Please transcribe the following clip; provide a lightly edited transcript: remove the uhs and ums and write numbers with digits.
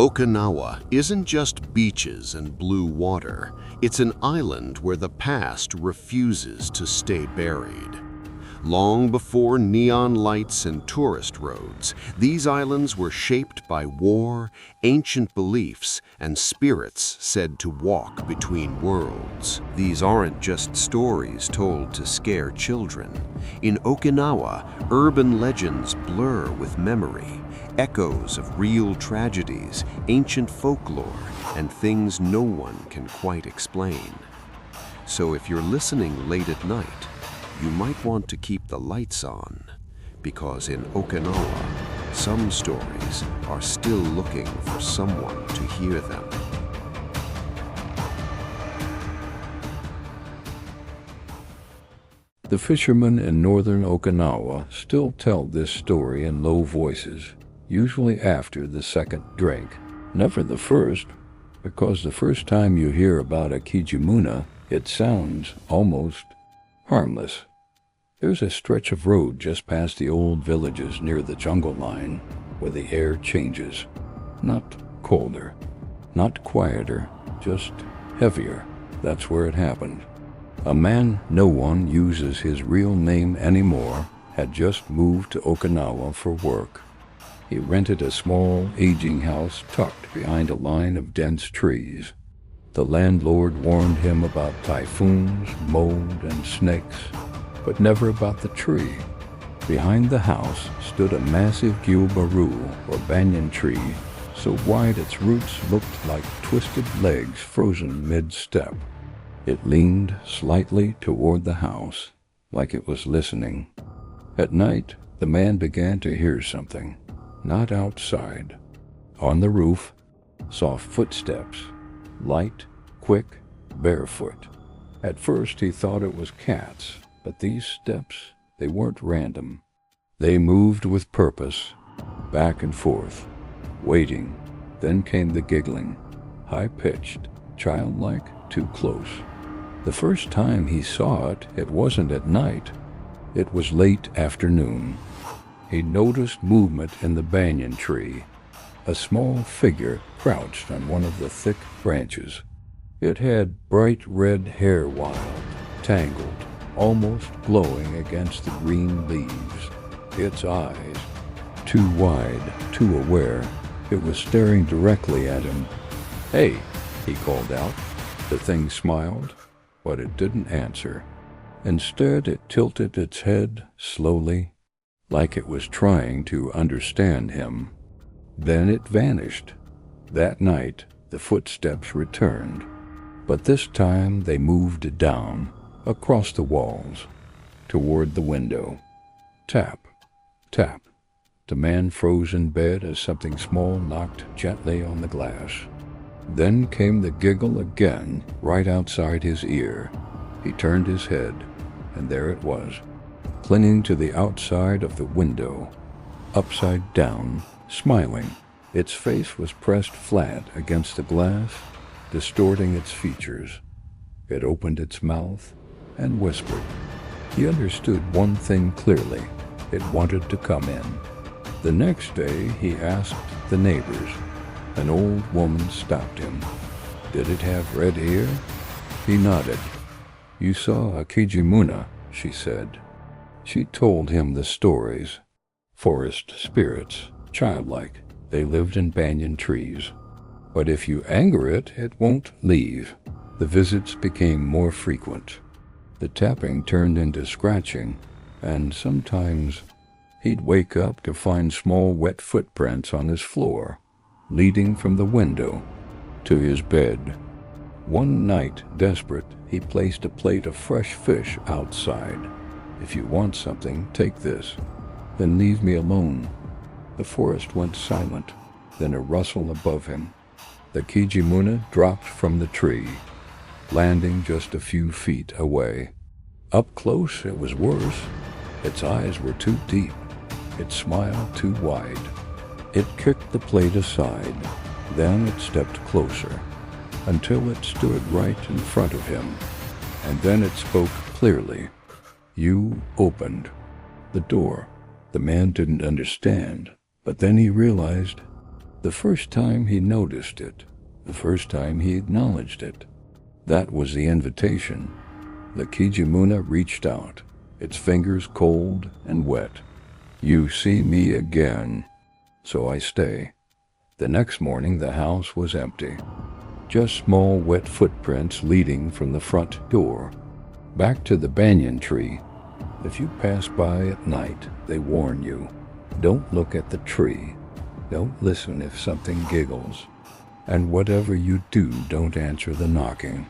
Okinawa isn't just beaches and blue water. It's an island where the past refuses to stay buried. Long before neon lights and tourist roads, these islands were shaped by war, ancient beliefs, and spirits said to walk between worlds. These aren't just stories told to scare children. In Okinawa, urban legends blur with memory, echoes of real tragedies, ancient folklore, and things no one can quite explain. So if you're listening late at night, you might want to keep the lights on, because in Okinawa, some stories are still looking for someone to hear them. The fishermen in northern Okinawa still tell this story in low voices, usually after the second drink. Never the first, because the first time you hear about a Kijimuna, it sounds almost harmless. There's a stretch of road just past the old villages near the jungle line where the air changes. Not colder, not quieter, just heavier. That's where it happened. A man no one uses his real name anymore had just moved to Okinawa for work. He rented a small, aging house tucked behind a line of dense trees. The landlord warned him about typhoons, mold, and snakes, but never about the tree. Behind the house stood a massive gyubaru, or banyan tree, so wide its roots looked like twisted legs frozen mid-step. It leaned slightly toward the house, like it was listening. At night, the man began to hear something, not outside. On the roof, soft footsteps, light, quick, barefoot. At first he thought it was cats, but these steps, they weren't random. They moved with purpose, back and forth, waiting. Then came the giggling, high-pitched, childlike, too close. The first time he saw it, it wasn't at night. It was late afternoon. He noticed movement in the banyan tree. A small figure crouched on one of the thick branches. It had bright red hair, wild, tangled, almost glowing against the green leaves. Its eyes, too wide, too aware, it was staring directly at him. "Hey," he called out. The thing smiled, but it didn't answer. Instead, it tilted its head slowly, like it was trying to understand him. Then it vanished. That night, the footsteps returned, but this time they moved down, across the walls, toward the window. Tap, tap. The man froze in bed as something small knocked gently on the glass. Then came the giggle again, right outside his ear. He turned his head, and there it was, clinging to the outside of the window, upside down, smiling. Its face was pressed flat against the glass, distorting its features. It opened its mouth and whispered. He understood one thing clearly. It wanted to come in. The next day, he asked the neighbors. An old woman stopped him. Did it have red hair? He nodded. "You saw a Kijimuna," she said. She told him the stories. Forest spirits, childlike. They lived in banyan trees. But if you anger it, it won't leave. The visits became more frequent. The tapping turned into scratching, and sometimes he'd wake up to find small wet footprints on his floor, leading from the window to his bed. One night, desperate, he placed a plate of fresh fish outside. "If you want something, take this. Then leave me alone." The forest went silent, then a rustle above him. The Kijimuna dropped from the tree, landing just a few feet away. Up close, it was worse. Its eyes were too deep, its smile too wide. It kicked the plate aside, then it stepped closer, until it stood right in front of him. And then it spoke clearly. "You opened the door." The man didn't understand, but then he realized The first time he noticed it, the first time he acknowledged it. That was the invitation. The Kijimuna reached out, its fingers cold and wet. You see me again. So I stay. The next morning the house was empty. Just small wet footprints leading from the front door. Back to the banyan tree. If you pass by at night, they warn you. Don't look at the tree. Don't listen if something giggles. And whatever you do, don't answer the knocking.